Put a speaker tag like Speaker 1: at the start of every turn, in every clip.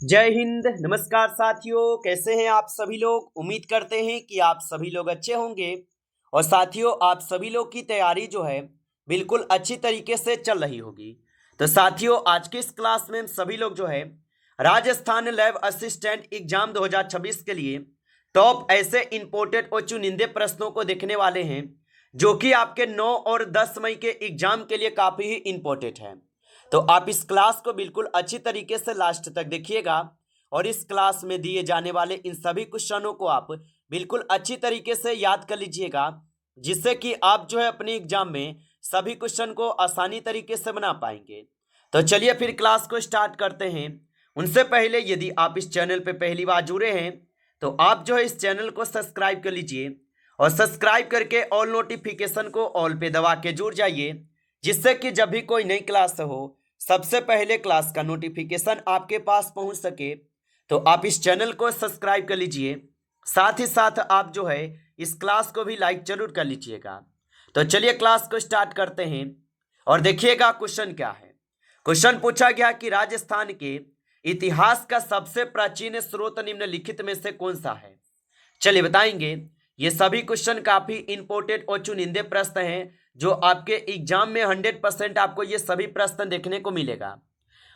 Speaker 1: जय हिंद। नमस्कार साथियों, कैसे हैं आप सभी लोग। उम्मीद करते हैं कि आप सभी लोग अच्छे होंगे। और साथियों, आप सभी लोग की तैयारी जो है बिल्कुल अच्छी तरीके से चल रही होगी। तो साथियों, आज की इस क्लास में हम सभी लोग जो है राजस्थान लैब असिस्टेंट एग्जाम 2026 के लिए टॉप ऐसे इंपोर्टेड और चुनिंदे प्रश्नों को देखने वाले हैं जो कि आपके 9 और 10 मई के एग्जाम के लिए काफी ही इंपॉर्टेंट है। तो आप इस क्लास को बिल्कुल अच्छी तरीके से लास्ट तक देखिएगा और इस क्लास में दिए जाने वाले इन सभी क्वेश्चनों को आप बिल्कुल अच्छी तरीके से याद कर लीजिएगा, जिससे कि आप जो है अपने एग्जाम में सभी क्वेश्चन को आसानी तरीके से बना पाएंगे। तो चलिए फिर क्लास को स्टार्ट करते हैं। उनसे पहले यदि आप इस चैनल पे पहली बार जुड़े हैं तो आप जो है इस चैनल को सब्सक्राइब कर लीजिए और सब्सक्राइब करके ऑल नोटिफिकेशन को ऑल पे दबा के जुड़ जाइए, जिससे कि जब भी कोई नई क्लास हो सबसे पहले क्लास का नोटिफिकेशन आपके पास पहुंच सके। तो आप इस चैनल को सब्सक्राइब कर लीजिए, साथ ही साथ आप जो है इस क्लास को भी लाइक जरूर कर लीजिएगा। तो चलिए क्लास को स्टार्ट करते हैं और देखिएगा क्वेश्चन क्या है। क्वेश्चन पूछा गया कि राजस्थान के इतिहास का सबसे प्राचीन स्रोत निम्नलिखित में से कौन सा है। चलिए बताएंगे। ये सभी क्वेश्चन काफी इंपॉर्टेंट और चुनिंदे प्रश्न हैं जो आपके एग्जाम में 100% आपको ये सभी प्रश्न देखने को मिलेगा।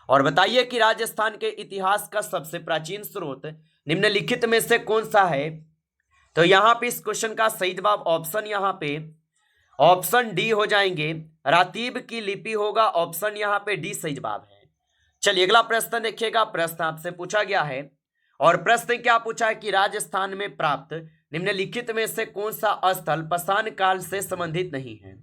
Speaker 1: और बताइए कि राजस्थान के इतिहास का सबसे प्राचीन स्रोत निम्नलिखित में से कौन सा है। तो यहाँ पे इस क्वेश्चन का सही जवाब ऑप्शन यहाँ पे ऑप्शन डी हो जाएंगे, रातीब की लिपि होगा। ऑप्शन यहाँ पे डी सही जवाब है। चलिए अगला प्रश्न देखिएगा। प्रश्न आपसे पूछा गया है और प्रश्न क्या पूछा है कि राजस्थान में प्राप्त निम्नलिखित में से कौन सा स्थल पाषाण काल से संबंधित नहीं है।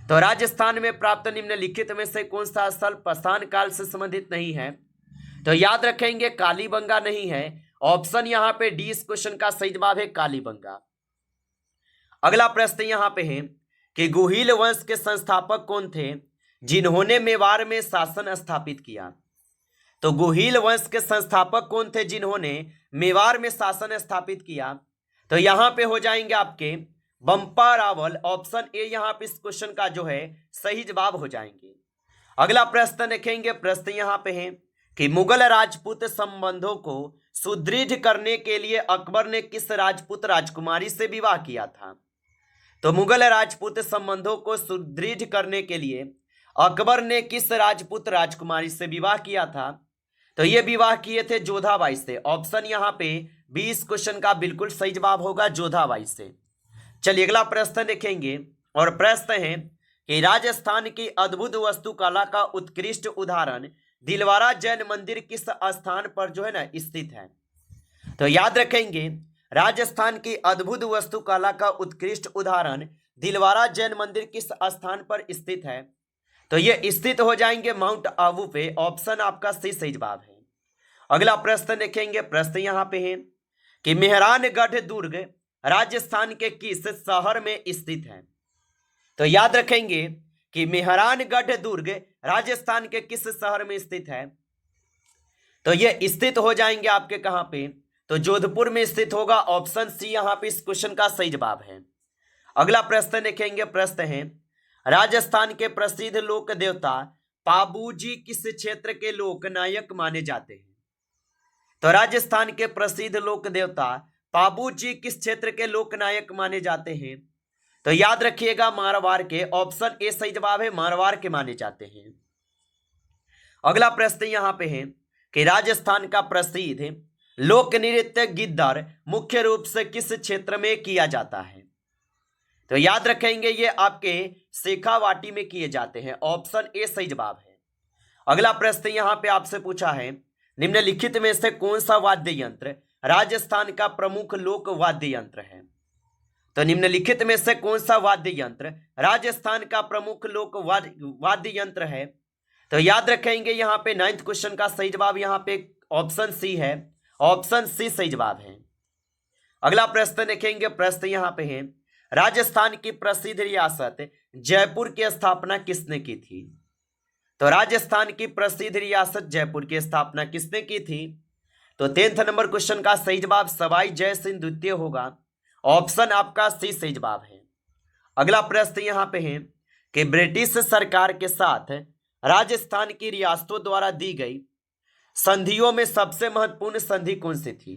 Speaker 1: तो राजस्थान में प्राप्त निम्नलिखित में से कौन सा स्थल पाषाण काल से संबंधित नहीं है। तो याद रखेंगे कालीबंगा नहीं है। ऑप्शन यहाँ पे डी इस क्वेश्चन का सही जवाब है, कालीबंगा। अगला प्रश्न यहाँ पे है कि गुहिल वंश के संस्थापक कौन थे जिन्होंने मेवाड़ में शासन स्थापित किया। तो गुहिल वंश के संस्थापक कौन थे जिन्होंने मेवाड़ में शासन स्थापित किया। तो यहां पे हो जाएंगे आपके बंपा रावल। ऑप्शन ए यहां पे इस क्वेश्चन का जो है सही जवाब हो जाएंगे। अगला प्रश्न देखेंगे। प्रश्न यहां पे है कि मुगल राजपूत संबंधों को सुदृढ़ करने के लिए अकबर ने किस राजपूत राजकुमारी से विवाह किया था। तो मुगल राजपूत संबंधों को सुदृढ़ करने के लिए अकबर ने किस राजपूत राजकुमारी से विवाह किया था। तो ये विवाह किए थे जोधाबाई से। ऑप्शन यहाँ पे 20 क्वेश्चन का बिल्कुल सही जवाब होगा, जोधाबाई से। चलिए अगला प्रश्न देखेंगे और प्रश्न है कि राजस्थान की अद्भुत वास्तुकला का उत्कृष्ट उदाहरण दिलवारा जैन मंदिर किस स्थान पर जो है ना स्थित है। तो याद रखेंगे राजस्थान की अद्भुत वास्तुकला का उत्कृष्ट उदाहरण दिलवारा जैन मंदिर किस स्थान पर स्थित है। तो ये स्थित हो जाएंगे माउंट आबू पे। ऑप्शन आपका सही जवाब है। अगला प्रश्न देखेंगे। प्रश्न यहाँ पे है कि मेहरानगढ़ दुर्ग राजस्थान के किस शहर में स्थित है। तो याद रखेंगे कि मेहरानगढ़ दुर्ग राजस्थान के किस शहर में स्थित है। तो ये स्थित हो जाएंगे आपके कहां पे, तो जोधपुर में स्थित होगा। ऑप्शन सी यहाँ पे इस क्वेश्चन का सही जवाब है। अगला प्रश्न देखेंगे। प्रश्न है राजस्थान के प्रसिद्ध लोक देवता पाबूजी किस क्षेत्र के लोक नायक माने जाते हैं। तो राजस्थान के प्रसिद्ध लोक देवता पाबूजी किस क्षेत्र के लोक नायक माने जाते हैं। तो याद रखिएगा मारवाड़ के। ऑप्शन ए सही जवाब है, मारवाड़ के माने जाते हैं। अगला प्रश्न यहां पे है कि राजस्थान का प्रसिद्ध लोक नृत्य गिद्दर मुख्य रूप से किस क्षेत्र में किया जाता है। तो याद रखेंगे ये आपके शेखावाटी में किए जाते हैं। ऑप्शन ए सही जवाब है। अगला प्रश्न यहां पे आपसे पूछा है निम्नलिखित में से कौन सा वाद्य यंत्र राजस्थान का प्रमुख लोक वाद्य यंत्र है। तो निम्नलिखित में से कौन सा वाद्य यंत्र राजस्थान का प्रमुख लोक वाद्य यंत्र है। तो याद रखेंगे यहाँ पे 9th क्वेश्चन का सही जवाब यहाँ पे ऑप्शन सी है। ऑप्शन सी सही जवाब है। अगला प्रश्न देखेंगे। प्रश्न यहाँ पे है राजस्थान की प्रसिद्ध रियासत जयपुर की स्थापना किसने की थी। तो राजस्थान की प्रसिद्ध रियासत जयपुर की स्थापना किसने की थी। तो 10th नंबर क्वेश्चन का सही जवाब सवाई जय सिंह द्वितीय होगा। ऑप्शन आपका सी सही जवाब है। अगला प्रश्न यहाँ पे है कि ब्रिटिश सरकार के साथ राजस्थान की रियासतों द्वारा दी गई संधियों में सबसे महत्वपूर्ण संधि कौन सी थी?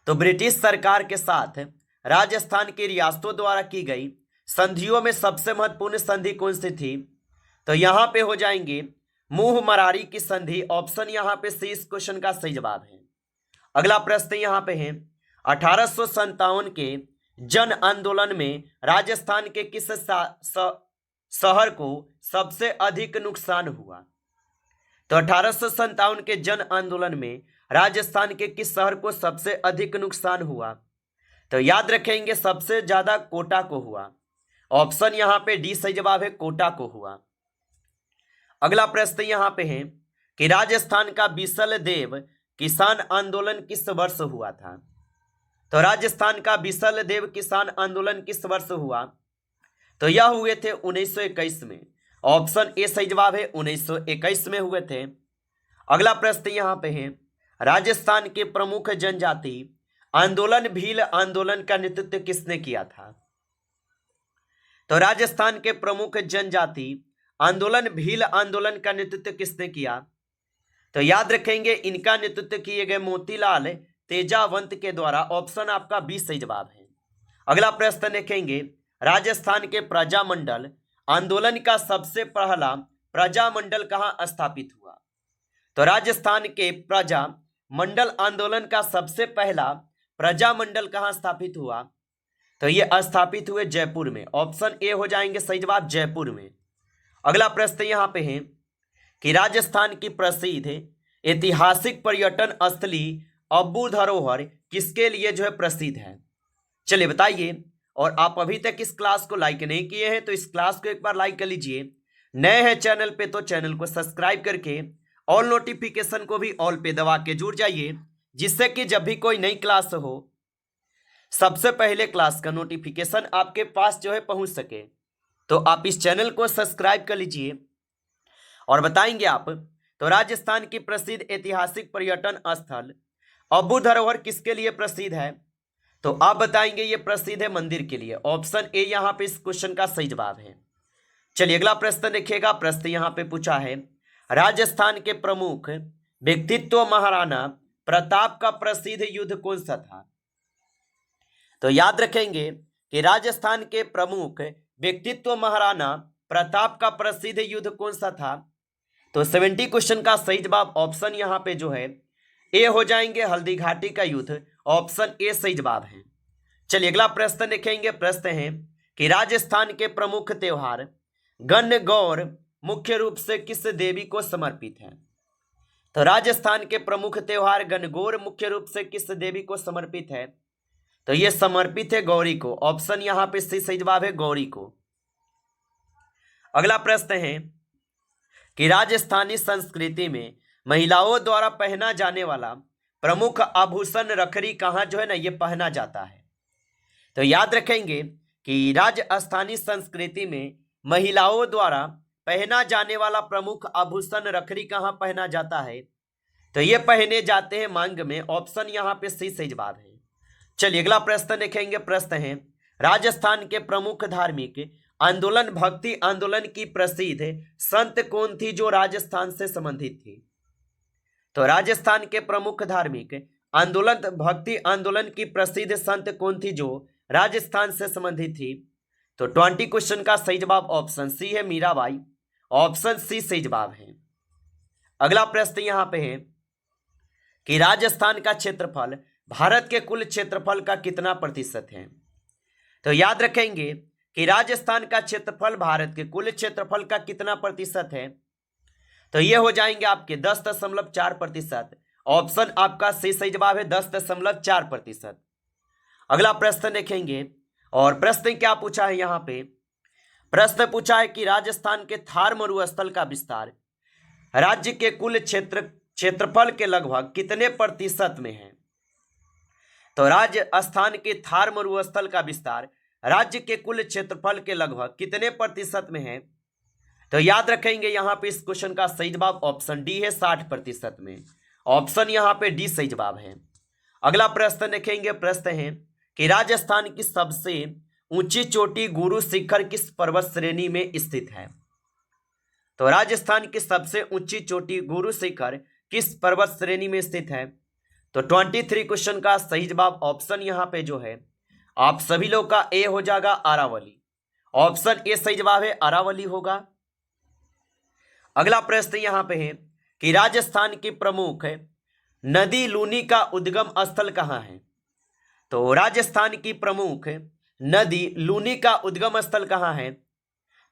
Speaker 1: तो ब्रिटिश सरकार के साथ राजस्थान की रियासतों द्वारा की गई संधियों में सबसे महत्वपूर्ण संधि कौन सी थी? तो यहां पे हो जाएंगे मुंह मरारी की संधि। ऑप्शन यहां पे सी इस क्वेश्चन का सही जवाब है। अगला प्रश्न यहां पे है 1857 के जन आंदोलन में राजस्थान के किस शहर को सबसे अधिक नुकसान हुआ? तो 1857 के जन आंदोलन में राजस्थान के किस शहर को सबसे अधिक नुकसान हुआ? तो याद रखेंगे सबसे ज्यादा कोटा को हुआ। ऑप्शन यहां पे डी सही जवाब है, कोटा को हुआ। अगला प्रश्न यहां पे है कि राजस्थान का बिसल देव किसान आंदोलन किस वर्ष हुआ था? तो राजस्थान का बिसल देव किसान आंदोलन किस वर्ष हुआ? तो यह हुए थे 1921 में। ऑप्शन ए सही जवाब है, 1921 में हुए थे। अगला प्रश्न यहां पे है राजस्थान के प्रमुख जनजाति आंदोलन भील आंदोलन का नेतृत्व किसने किया था? तो राजस्थान के प्रमुख जनजाति आंदोलन भील आंदोलन का नेतृत्व किसने किया? तो याद रखेंगे इनका नेतृत्व किए गए मोतीलाल तेजावंत के द्वारा। ऑप्शन आपका बी सही जवाब है। अगला प्रश्न देखेंगे राजस्थान के प्रजामंडल आंदोलन का सबसे पहला प्रजामंडल कहां स्थापित हुआ? तो राजस्थान के प्रजामंडल आंदोलन का सबसे पहला प्रजामंडल कहां स्थापित हुआ? तो यह स्थापित हुए जयपुर में। ऑप्शन ए हो जाएंगे सही जवाब, जयपुर में। अगला प्रश्न यहां पे है कि राजस्थान की प्रसिद्ध ऐतिहासिक पर्यटन स्थली अब्बू धरोहर किसके लिए जो है प्रसिद्ध है? चलिए बताइए। और आप अभी तक इस क्लास को लाइक नहीं किए हैं तो इस क्लास को एक बार लाइक कर लीजिए। नए हैं चैनल पे तो चैनल को सब्सक्राइब करके ऑल नोटिफिकेशन को भी ऑल पे दबा के जुड़ जाइए, जिससे कि जब भी कोई नई क्लास हो सबसे पहले क्लास का नोटिफिकेशन आपके पास जो है पहुंच सके। तो आप इस चैनल को सब्सक्राइब कर लीजिए। और बताएंगे आप तो राजस्थान की प्रसिद्ध ऐतिहासिक पर्यटन स्थल अब्बू धरोहर किसके लिए प्रसिद्ध है? तो आप बताएंगे ये प्रसिद्ध है मंदिर के लिए। ऑप्शन ए यहां पे इस क्वेश्चन का सही जवाब है। चलिए अगला प्रश्न देखिएगा। प्रश्न यहां पे पूछा है राजस्थान के प्रमुख व्यक्तित्व महाराणा प्रताप का प्रसिद्ध युद्ध कौन सा था? तो याद रखेंगे कि राजस्थान के प्रमुख व्यक्तित्व महाराणा प्रताप का प्रसिद्ध युद्ध कौन सा था? तो 70 क्वेश्चन का सही जवाब ऑप्शन यहां पे जो है ए हो जाएंगे, हल्दी घाटी का युद्ध। ऑप्शन ए सही जवाब है। चलिए अगला प्रश्न देखेंगे। प्रश्न है कि राजस्थान के प्रमुख त्योहार गणगौर मुख्य रूप से किस देवी को समर्पित है? तो राजस्थान के प्रमुख त्योहार गणगौर मुख्य रूप से किस देवी को समर्पित है? तो यह समर्पित है गौरी को। ऑप्शन यहां पे सही जवाब है, गौरी को। अगला प्रश्न है कि राजस्थानी संस्कृति में महिलाओं द्वारा पहना जाने वाला प्रमुख आभूषण रखड़ी कहां जो है ना ये पहना जाता है? तो याद रखेंगे कि राजस्थानी संस्कृति में महिलाओं द्वारा पहना जाने वाला प्रमुख आभूषण रखड़ी कहां पहना जाता है? तो ये पहने जाते हैं मांग में। ऑप्शन यहां पे सी सही जवाब है। चलिए अगला प्रश्न देखेंगे। प्रश्न है राजस्थान के प्रमुख धार्मिक आंदोलन भक्ति आंदोलन की प्रसिद्ध संत कौन थी जो राजस्थान से संबंधित थी? तो राजस्थान के प्रमुख धार्मिक आंदोलन भक्ति आंदोलन की प्रसिद्ध संत कौन थी जो राजस्थान से संबंधित थी? तो 20 क्वेश्चन का सही जवाब ऑप्शन सी है, मीराबाई। ऑप्शन सी सही जवाब है। अगला प्रश्न यहां पे है कि राजस्थान का क्षेत्रफल भारत के कुल क्षेत्रफल का कितना प्रतिशत है? तो याद रखेंगे कि राजस्थान का क्षेत्रफल भारत के कुल क्षेत्रफल का कितना प्रतिशत है? तो ये हो जाएंगे आपके 10.4%। ऑप्शन आपका सही जवाब है, 10.4%। अगला प्रश्न देखेंगे। और प्रश्न क्या पूछा है यहाँ पे? प्रश्न पूछा है कि राजस्थान के थार मरुस्थल का विस्तार राज्य के कुल क्षेत्रफल के लगभग कितने प्रतिशत में है? तो राजस्थान के थार मरुस्थल का विस्तार राज्य के कुल क्षेत्रफल के लगभग कितने प्रतिशत में है? तो याद रखेंगे यहाँ पे इस क्वेश्चन का सही जवाब ऑप्शन डी है, 60% में। ऑप्शन यहाँ पे डी सही जवाब है। अगला प्रश्न देखेंगे। प्रश्न है कि राजस्थान की सबसे ऊंची चोटी गुरु शिखर किस पर्वत श्रेणी में स्थित है? तो राजस्थान की सबसे ऊंची चोटी गुरु शिखर किस पर्वत श्रेणी में स्थित है? तो 23 क्वेश्चन का सही जवाब ऑप्शन यहाँ पे जो है आप सभी लोग का ए हो जाएगा, अरावली। ऑप्शन ए सही जवाब है, अरावली होगा। अगला प्रश्न यहाँ पे है कि राजस्थान की प्रमुख नदी लूनी का उद्गम स्थल कहाँ है? तो राजस्थान की प्रमुख नदी लूनी का उद्गम स्थल कहाँ है?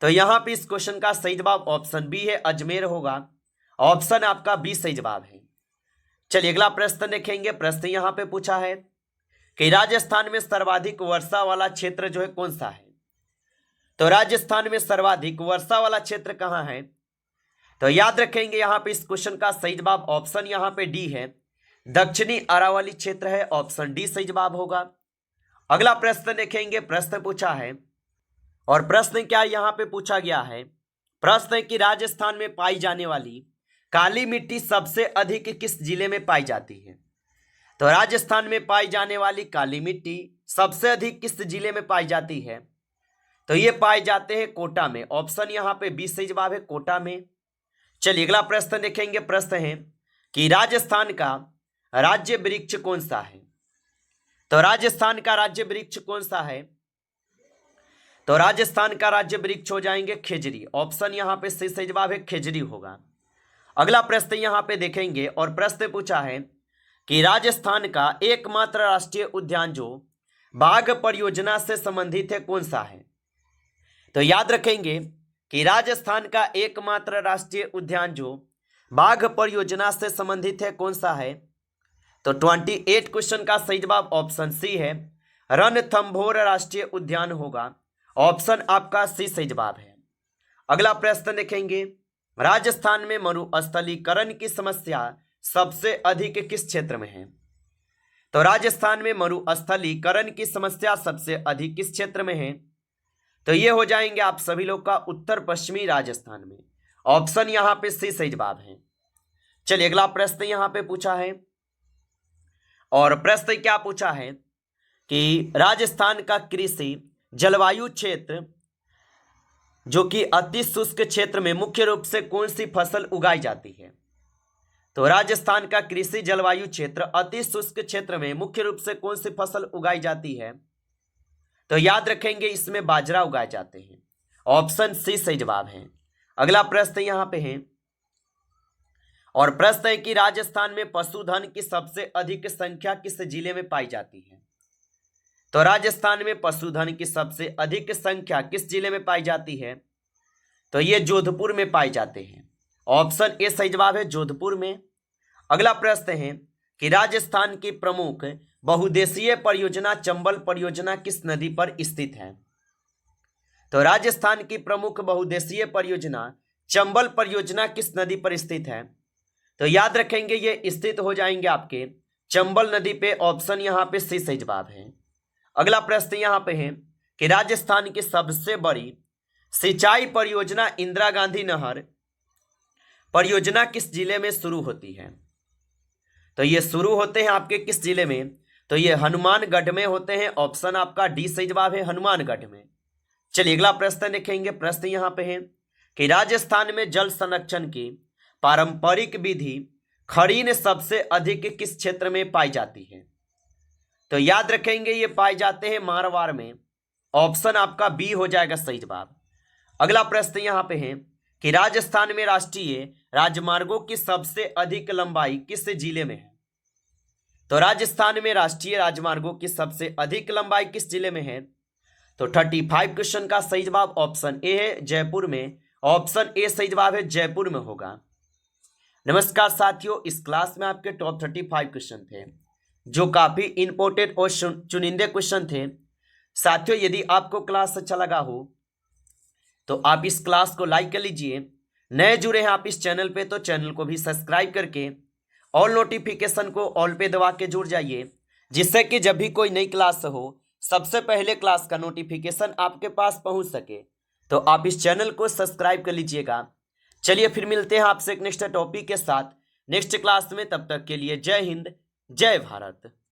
Speaker 1: तो यहाँ पे इस क्वेश्चन का सही जवाब ऑप्शन बी है, अजमेर होगा। ऑप्शन आपका बी सही जवाब है। चलिए अगला प्रश्न देखेंगे। प्रश्न यहाँ पे पूछा है कि राजस्थान में सर्वाधिक वर्षा वाला क्षेत्र जो है कौन सा है? तो राजस्थान में सर्वाधिक वर्षा वाला क्षेत्र कहाँ है? तो याद रखेंगे यहाँ पे इस क्वेश्चन का सही जवाब ऑप्शन यहाँ पे डी है, दक्षिणी अरावली क्षेत्र है। ऑप्शन डी सही जवाब होगा। अगला प्रश्न देखेंगे। प्रश्न पूछा है और प्रश्न क्या यहाँ पे पूछा गया है? प्रश्न है कि राजस्थान में पाई जाने वाली काली मिट्टी सबसे अधिक किस जिले में पाई जाती है? तो राजस्थान में पाई जाने वाली काली मिट्टी सबसे अधिक किस जिले में पाई जाती है? तो ये पाए जाते हैं कोटा में। ऑप्शन यहाँ पे बी सही जवाब है, कोटा में। चलिए अगला प्रश्न देखेंगे। प्रश्न है कि राजस्थान का राज्य वृक्ष कौन सा है? तो राजस्थान का राज्य वृक्ष कौन सा है? तो राजस्थान का राज्य वृक्ष हो जाएंगे खेजरी। ऑप्शन यहाँ पे सही जवाब है, खेजरी होगा। अगला प्रश्न यहाँ पे देखेंगे और प्रश्न पूछा है कि राजस्थान का एकमात्र राष्ट्रीय उद्यान जो बाघ परियोजना से संबंधित है कौन सा है? तो याद रखेंगे कि राजस्थान का एकमात्र राष्ट्रीय उद्यान जो बाघ परियोजना से संबंधित है कौन सा है? तो 28 क्वेश्चन का सही जवाब ऑप्शन सी है, रणथंभौर राष्ट्रीय उद्यान होगा। ऑप्शन आपका सी सही जवाब है। अगला प्रश्न देखेंगे। राजस्थान में मरुस्थलीकरण की समस्या सबसे अधिक किस क्षेत्र में है? तो राजस्थान में मरुस्थलीकरण की समस्या सबसे अधिक किस क्षेत्र में है? तो ये हो जाएंगे आप सभी लोग का उत्तर पश्चिमी राजस्थान में। ऑप्शन यहाँ पे सी सही जवाब है। चलिए अगला प्रश्न यहाँ पे पूछा है और प्रश्न क्या पूछा है कि राजस्थान का कृषि जलवायु क्षेत्र जो कि अति शुष्क क्षेत्र में मुख्य रूप से कौन सी फसल उगाई जाती है? तो राजस्थान का कृषि जलवायु क्षेत्र अति शुष्क क्षेत्र में मुख्य रूप से कौन सी फसल उगाई जाती है? तो याद रखेंगे इसमें बाजरा उगाए जाते हैं। ऑप्शन सी सही जवाब है। अगला प्रश्न यहाँ पे है और प्रश्न है कि राजस्थान में पशुधन की सबसे अधिक संख्या किस जिले में पाई जाती है? तो राजस्थान में पशुधन की सबसे अधिक संख्या किस जिले में पाई जाती है? तो ये जोधपुर में पाई जाते हैं। ऑप्शन ए सही जवाब है, जोधपुर में। अगला प्रश्न है कि राजस्थान की प्रमुख बहुउद्देशीय परियोजना चंबल परियोजना किस नदी पर स्थित है? तो राजस्थान की प्रमुख बहुउद्देशीय परियोजना चंबल परियोजना किस नदी पर स्थित है? तो याद रखेंगे ये स्थित हो जाएंगे आपके चंबल नदी पे। ऑप्शन यहाँ पे सी सही जवाब है। अगला प्रश्न यहाँ पे है कि राजस्थान की सबसे बड़ी सिंचाई परियोजना इंदिरा गांधी नहर परियोजना किस जिले में शुरू होती है? तो ये शुरू होते हैं आपके किस जिले में? तो ये हनुमानगढ़ में होते हैं। ऑप्शन आपका डी सही जवाब है, हनुमानगढ़ में। चलिए अगला प्रश्न देखेंगे। प्रश्न यहाँ पे है कि राजस्थान में जल संरक्षण की पारंपरिक विधि खरीन सबसे अधिक किस क्षेत्र में पाई जाती है? तो याद रखेंगे ये पाए जाते हैं मारवाड़ में। ऑप्शन आपका बी हो जाएगा सही जवाब। अगला प्रश्न यहाँ पे है कि राजस्थान में राष्ट्रीय राजमार्गों की सबसे अधिक लंबाई किस जिले में है? तो राजस्थान में राष्ट्रीय राजमार्गों की सबसे अधिक लंबाई किस जिले में है? तो 35 क्वेश्चन का सही जवाब ऑप्शन ए है, जयपुर में। ऑप्शन ए सही जवाब है, जयपुर में होगा। नमस्कार साथियों, इस क्लास में आपके टॉप 35 क्वेश्चन थे जो काफी इंपॉर्टेंट और चुनिंदे क्वेश्चन थे। साथियों यदि आपको क्लास अच्छा लगा हो तो आप इस क्लास को लाइक कर लीजिए। नए जुड़े हैं आप इस चैनल पे तो चैनल को भी सब्सक्राइब करके ऑल नोटिफिकेशन को ऑल पे दबा के जुड़ जाइए, जिससे कि जब भी कोई नई क्लास हो सबसे पहले क्लास का नोटिफिकेशन आपके पास पहुंच सके। तो आप इस चैनल को सब्सक्राइब कर लीजिएगा। चलिए फिर मिलते हैं आपसे एक नेक्स्ट टॉपिक के साथ नेक्स्ट क्लास में। तब तक के लिए जय हिंद, जय भारत।